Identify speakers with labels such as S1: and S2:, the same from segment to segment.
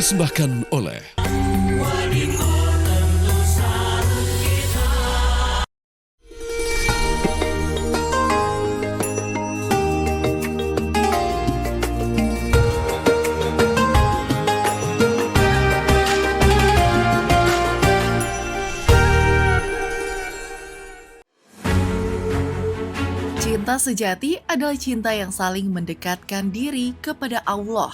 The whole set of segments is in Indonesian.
S1: dipersembahkan oleh
S2: Cinta sejati adalah cinta yang saling mendekatkan diri kepada Allah,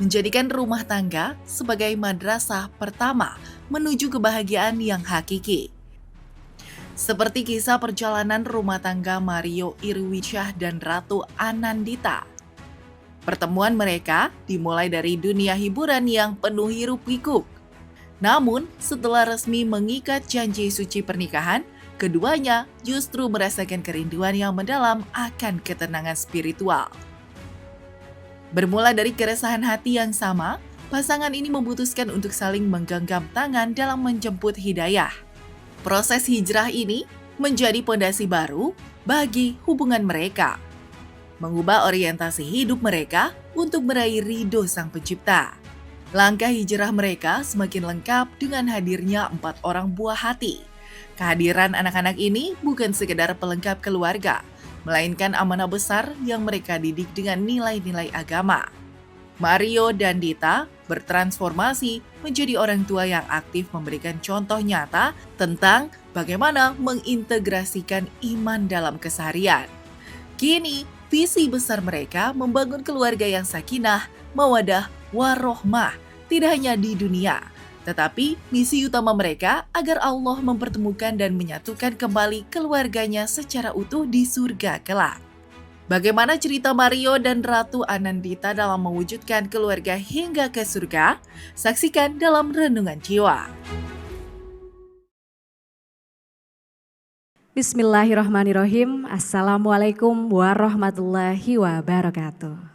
S2: menjadikan rumah tangga sebagai madrasah pertama menuju kebahagiaan yang hakiki. Seperti kisah perjalanan rumah tangga Mario Irwinsyah dan Ratu Anandita. Pertemuan mereka dimulai dari dunia hiburan yang penuh hiruk-pikuk. Namun, setelah resmi mengikat janji suci pernikahan, keduanya justru merasakan kerinduan yang mendalam akan ketenangan spiritual. Bermula dari keresahan hati yang sama, pasangan ini memutuskan untuk saling menggenggam tangan dalam menjemput hidayah. Proses hijrah ini menjadi pondasi baru bagi hubungan mereka, mengubah orientasi hidup mereka untuk meraih ridho Sang Pencipta. Langkah hijrah mereka semakin lengkap dengan hadirnya 4 orang buah hati. Kehadiran anak-anak ini bukan sekedar pelengkap keluarga, melainkan amanah besar yang mereka didik dengan nilai-nilai agama. Mario dan Dita bertransformasi menjadi orang tua yang aktif memberikan contoh nyata tentang bagaimana mengintegrasikan iman dalam keseharian. Kini, visi besar mereka membangun keluarga yang sakinah, mawadah, warohmah, tidak hanya di dunia, tetapi misi utama mereka agar Allah mempertemukan dan menyatukan kembali keluarganya secara utuh di surga kelak. Bagaimana cerita Mario dan Ratu Anandita dalam mewujudkan keluarga hingga ke surga? Saksikan dalam Renungan Jiwa.
S3: Bismillahirrahmanirrahim. Assalamualaikum warahmatullahi wabarakatuh.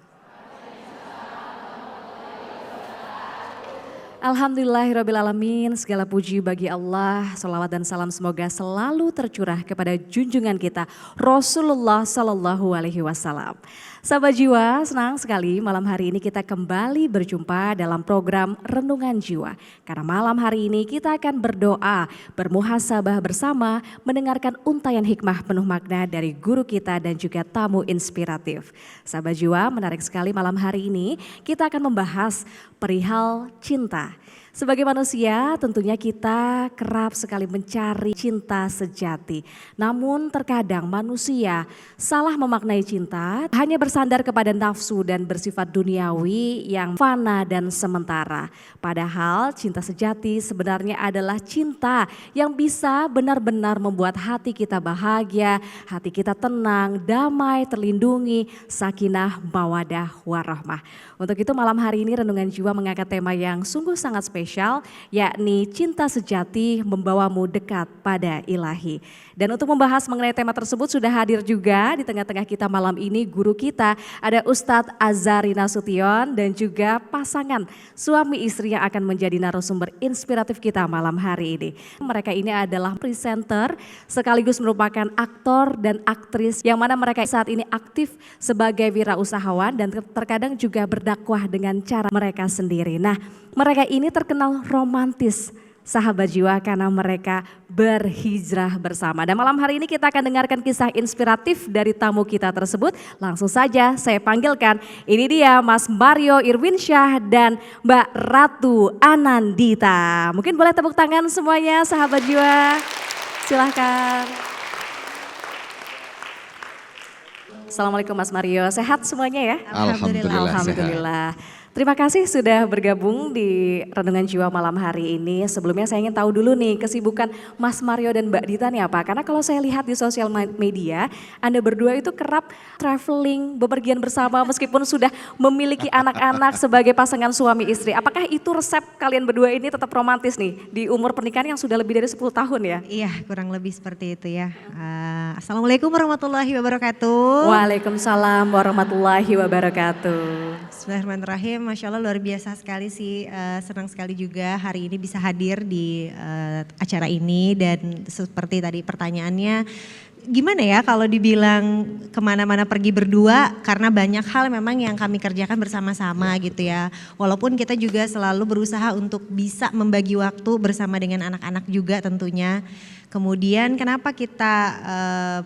S3: Alhamdulillahirrabbilalamin, segala puji bagi Allah, salawat dan salam semoga selalu tercurah kepada junjungan kita Rasulullah Sallallahu Alaihi Wasallam. Sahabat jiwa, senang sekali malam hari ini kita kembali berjumpa dalam program Renungan Jiwa. Karena malam hari ini kita akan berdoa, bermuhasabah bersama, mendengarkan untayan hikmah penuh makna dari guru kita dan juga tamu inspiratif. Sahabat jiwa, menarik sekali malam hari ini kita akan membahas perihal cinta. Sebagai manusia tentunya kita kerap sekali mencari cinta sejati. Namun terkadang manusia salah memaknai cinta, hanya bersandar kepada nafsu dan bersifat duniawi yang fana dan sementara. Padahal cinta sejati sebenarnya adalah cinta yang bisa benar-benar membuat hati kita bahagia, hati kita tenang, damai, terlindungi, sakinah, mawadah, warahmah. Untuk itu malam hari ini Renungan Jiwa mengangkat tema yang sungguh sangat spesial, yakni cinta sejati membawamu dekat pada ilahi. Dan untuk membahas mengenai tema tersebut sudah hadir juga di tengah-tengah kita malam ini guru kita, ada Ustadz Azhari Nasution dan juga pasangan suami istri yang akan menjadi narasumber inspiratif kita malam hari ini. Mereka ini adalah presenter sekaligus merupakan aktor dan aktris yang mana mereka saat ini aktif sebagai wirausahawan dan terkadang juga berdakwah dengan cara mereka sendiri. Nah, mereka ini terkenal romantis, sahabat jiwa, karena mereka berhijrah bersama. Dan malam hari ini kita akan dengarkan kisah inspiratif dari tamu kita tersebut. Langsung saja saya panggilkan, ini dia Mas Mario Irwinsyah dan Mbak Ratu Anandita. Mungkin boleh tepuk tangan semuanya sahabat jiwa, silahkan. Assalamualaikum Mas Mario, sehat semuanya ya? Alhamdulillah. Terima kasih sudah bergabung di Renungan Jiwa malam hari ini. Sebelumnya saya ingin tahu dulu nih kesibukan Mas Mario dan Mbak Dita nih apa? Karena kalau saya lihat di sosial media, Anda berdua itu kerap traveling, bepergian bersama meskipun sudah memiliki anak-anak sebagai pasangan suami istri. Apakah itu resep kalian berdua ini tetap romantis nih di umur pernikahan yang sudah lebih dari 10 tahun ya?
S4: Iya, kurang lebih seperti itu ya. Assalamualaikum warahmatullahi wabarakatuh.
S3: Waalaikumsalam warahmatullahi wabarakatuh.
S4: Bismillahirrahmanirrahim. Masya Allah luar biasa sekali sih, senang sekali juga hari ini bisa hadir di acara ini dan seperti tadi pertanyaannya, gimana ya kalau dibilang kemana-mana pergi berdua karena banyak hal memang yang kami kerjakan bersama-sama gitu ya. Walaupun kita juga selalu berusaha untuk bisa membagi waktu bersama dengan anak-anak juga tentunya. Kemudian kenapa kita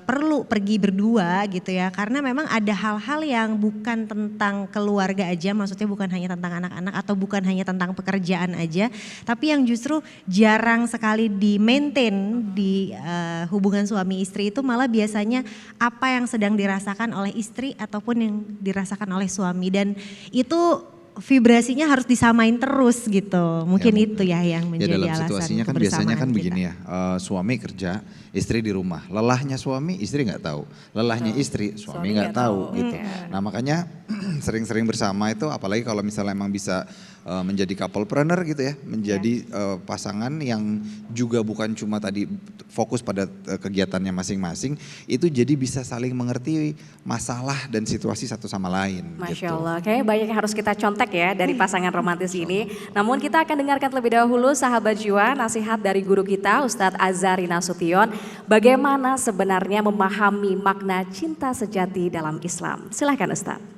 S4: perlu pergi berdua gitu ya, karena memang ada hal-hal yang bukan tentang keluarga aja, maksudnya bukan hanya tentang anak-anak atau bukan hanya tentang pekerjaan aja, tapi yang justru jarang sekali di-maintain di hubungan suami istri itu malah biasanya apa yang sedang dirasakan oleh istri ataupun yang dirasakan oleh suami, dan itu vibrasinya harus disamain terus gitu. Mungkin
S1: Ya,
S4: itu ya yang menjadi
S1: dalam
S4: alasan
S1: situasinya kan
S4: kebersamaan
S1: biasanya kan
S4: kita.
S1: begini ya, suami kerja, istri di rumah. Lelahnya suami, istri nggak tahu. Lelahnya istri, suami nggak tahu gitu. Nah makanya sering-sering bersama itu, apalagi kalau misalnya emang bisa menjadi couplepreneur gitu ya, menjadi pasangan yang juga bukan cuma tadi fokus pada kegiatannya masing-masing, itu jadi bisa saling mengerti masalah dan situasi satu sama lain.
S3: Masya
S1: gitu.
S3: Allah, kayaknya banyak yang harus kita contek ya dari pasangan romantis ini. Namun kita akan dengarkan terlebih dahulu sahabat jiwa nasihat dari guru kita Ustadz Azhari Nasution. Bagaimana sebenarnya memahami makna cinta sejati dalam Islam. Silahkan Ustadz.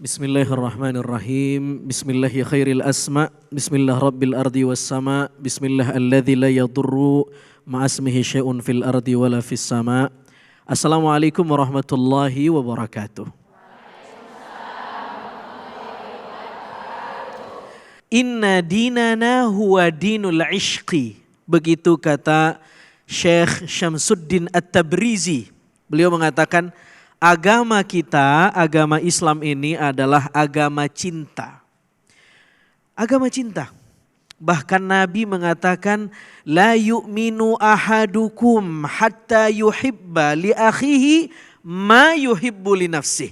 S5: Bismillahirrahmanirrahim. Bismillah ya khairil asma. Bismillah rabbil ardi was sama. Bismillah alladzi la yadurru ma'asmihi syai'un fil ardi wala fis sama. Assalamualaikum warahmatullahi wabarakatuh. Inna dinana huwa dinul ishqi. Begitu kata Syekh Syamsuddin At-Tabrizi. Beliau mengatakan agama kita, agama Islam ini adalah agama cinta. Agama cinta. Bahkan Nabi mengatakan la yu'minu ahadukum hatta yuhibba li akhihi ma yuhibbu li nafsih.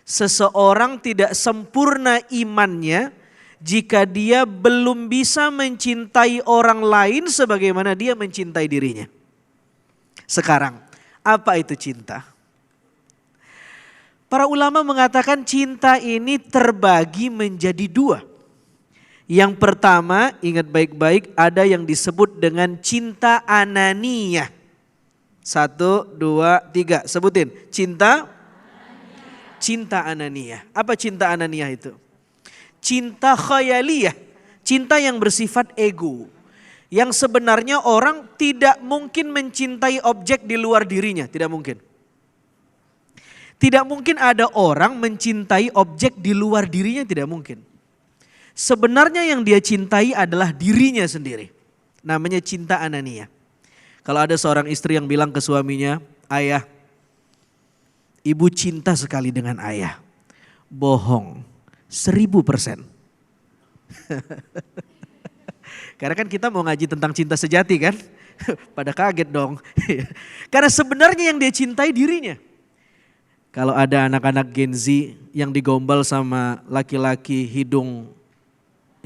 S5: Seseorang tidak sempurna imannya jika dia belum bisa mencintai orang lain sebagaimana dia mencintai dirinya. Sekarang, apa itu cinta? Para ulama mengatakan cinta ini terbagi menjadi dua. Yang pertama, ingat baik-baik, ada yang disebut dengan cinta ananiyah. 1, 2, 3, sebutin. Cinta ananiyah. Apa cinta ananiyah itu? Cinta khayaliyah, cinta yang bersifat ego. Yang sebenarnya orang tidak mungkin mencintai objek di luar dirinya, tidak mungkin. Tidak mungkin ada orang mencintai objek di luar dirinya, tidak mungkin. Sebenarnya yang dia cintai adalah dirinya sendiri. Namanya cinta ananiyah. Kalau ada seorang istri yang bilang ke suaminya, ayah, ibu cinta sekali dengan ayah. Bohong, 1000%. Karena kan kita mau ngaji tentang cinta sejati kan. Pada kaget dong. Karena sebenarnya yang dia cintai dirinya. Kalau ada anak-anak Gen Z yang digombal sama laki-laki hidung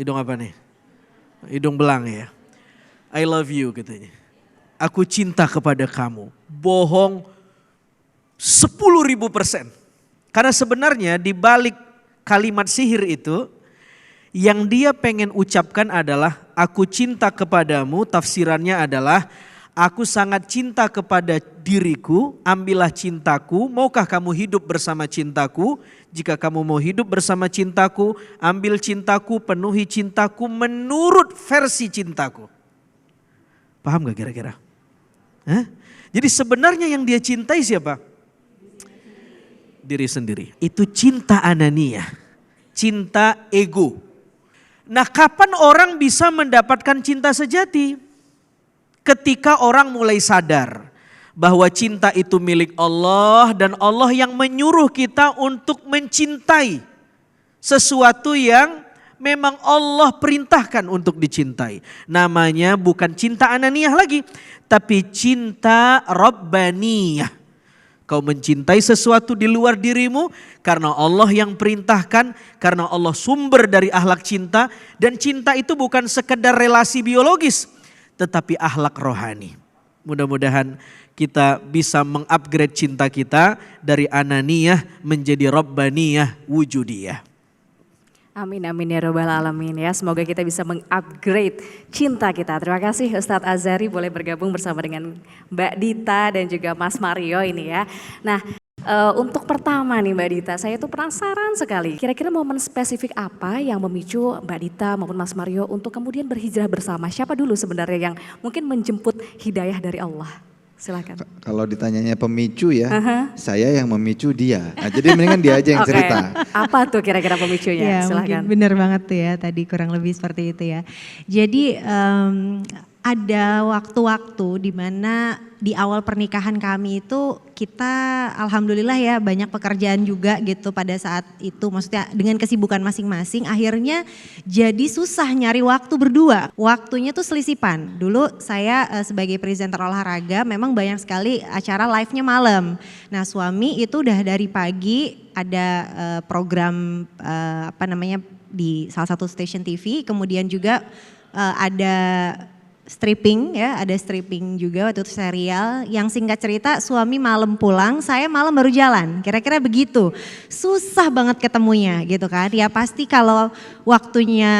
S5: apa nih? Hidung belang ya. I love you katanya. Aku cinta kepada kamu. Bohong 10.000%. Karena sebenarnya di balik kalimat sihir itu yang dia pengen ucapkan adalah aku cinta kepadamu, tafsirannya adalah aku sangat cinta kepada diriku, ambillah cintaku, maukah kamu hidup bersama cintaku? Jika kamu mau hidup bersama cintaku, ambil cintaku, penuhi cintaku menurut versi cintaku. Paham gak kira-kira? Hah? Jadi sebenarnya yang dia cintai siapa? Diri sendiri. Itu cinta ananiyah, cinta ego. Nah, kapan orang bisa mendapatkan cinta sejati? Ketika orang mulai sadar bahwa cinta itu milik Allah dan Allah yang menyuruh kita untuk mencintai sesuatu yang memang Allah perintahkan untuk dicintai. Namanya bukan cinta ananiyah lagi, tapi cinta rabbaniyah. Kau mencintai sesuatu di luar dirimu karena Allah yang perintahkan, karena Allah sumber dari akhlak cinta. Dan cinta itu bukan sekedar relasi biologis, tetapi akhlak rohani. Mudah-mudahan kita bisa mengupgrade cinta kita dari ananiyah menjadi rabbaniyah wujudiyah.
S3: Amin amin ya robbal alamin ya. Semoga kita bisa mengupgrade cinta kita. Terima kasih Ustadz Azhari boleh bergabung bersama dengan Mbak Dita dan juga Mas Mario ini ya. Nah untuk pertama nih Mbak Dita, saya tuh penasaran sekali. Kira-kira momen spesifik apa yang memicu Mbak Dita maupun Mas Mario untuk kemudian berhijrah bersama? Siapa dulu sebenarnya yang mungkin menjemput hidayah dari Allah? Silakan.
S1: Kalau ditanyanya pemicu ya, saya yang memicu dia. Nah, jadi mendingan dia aja yang
S3: Oke.
S1: cerita.
S3: Apa tuh kira-kira pemicunya?
S4: Ya
S3: Silakan.
S4: mungkin benar banget tuh ya tadi kurang lebih seperti itu ya. Jadi ada waktu-waktu di mana di awal pernikahan kami itu kita alhamdulillah ya banyak pekerjaan juga gitu pada saat itu. Maksudnya dengan kesibukan masing-masing akhirnya jadi susah nyari waktu berdua. Waktunya tuh selisipan. Dulu saya sebagai presenter olahraga memang banyak sekali acara live-nya malam. Nah suami itu udah dari pagi ada program di salah satu stasiun TV. Kemudian juga ada stripping ya, ada stripping juga waktu itu serial yang singkat cerita suami malam pulang, saya malam baru jalan, kira-kira begitu. Susah banget ketemunya gitu kan, ya pasti kalau waktunya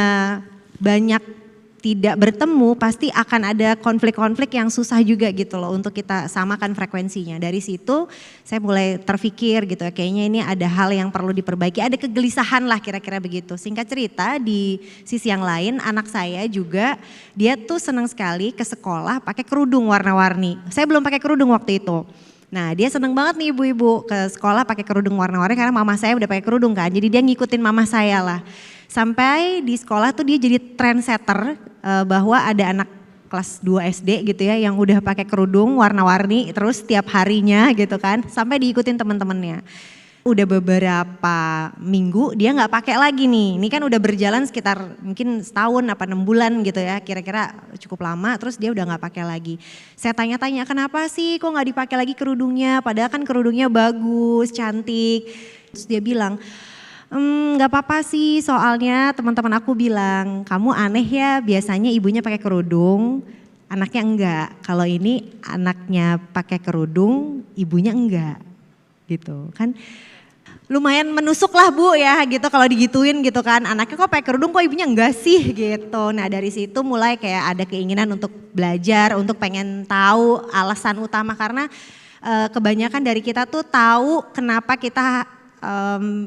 S4: banyak tidak bertemu pasti akan ada konflik-konflik yang susah juga gitu loh untuk kita samakan frekuensinya. Dari situ saya mulai terpikir gitu ya kayaknya ini ada hal yang perlu diperbaiki, ada kegelisahan lah kira-kira begitu. Singkat cerita di sisi yang lain anak saya juga dia tuh senang sekali ke sekolah pakai kerudung warna-warni. Saya belum pakai kerudung waktu itu. Nah dia seneng banget nih ibu-ibu ke sekolah pakai kerudung warna-warni karena mama saya udah pakai kerudung kan. Jadi dia ngikutin mama saya lah. Sampai di sekolah tuh dia jadi trendsetter bahwa ada anak kelas 2 SD gitu ya yang udah pakai kerudung warna-warni terus tiap harinya gitu kan sampai diikutin teman-temannya. Udah beberapa minggu dia nggak pakai lagi nih. Ini kan udah berjalan sekitar mungkin setahun apa 6 bulan gitu ya. Kira-kira cukup lama terus dia udah nggak pakai lagi. Saya tanya-tanya kenapa sih kok nggak dipakai lagi kerudungnya? Padahal kan kerudungnya bagus, cantik. Terus dia bilang, nggak apa-apa sih soalnya teman-teman aku bilang kamu aneh ya biasanya ibunya pakai kerudung anaknya enggak. Kalau ini anaknya pakai kerudung ibunya enggak gitu kan. Lumayan menusuk lah bu ya gitu kalau digituin gitu kan. Anaknya kok pakai kerudung kok ibunya enggak sih gitu. Nah dari situ mulai kayak ada keinginan untuk belajar, untuk pengen tahu alasan utama karena kebanyakan dari kita tuh tahu kenapa kita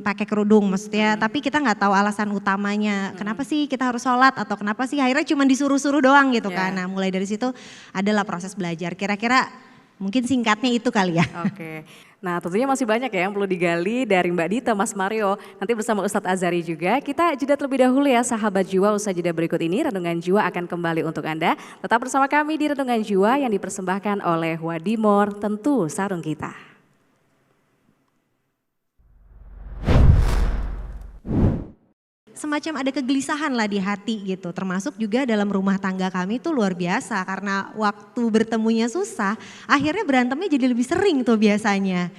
S4: pakai kerudung maksudnya, tapi kita nggak tahu alasan utamanya. Kenapa sih kita harus sholat atau kenapa sih akhirnya cuma disuruh-suruh doang gitu kan. Nah mulai dari situ adalah proses belajar. Kira-kira mungkin singkatnya itu kali ya.
S3: Oke. Nah tentunya masih banyak ya yang perlu digali dari Mbak Dita, Mas Mario. Nanti bersama Ustadz Azhari juga. Kita jeda terlebih dahulu ya sahabat jiwa. Usai jeda berikut ini Renungan Jiwa akan kembali untuk Anda. Tetap bersama kami di Renungan Jiwa yang dipersembahkan oleh Wadimor, tentu sarung kita.
S4: Semacam ada kegelisahan lah di hati gitu. Termasuk juga dalam rumah tangga kami tuh luar biasa. Karena waktu bertemunya susah, akhirnya berantemnya jadi lebih sering tuh biasanya.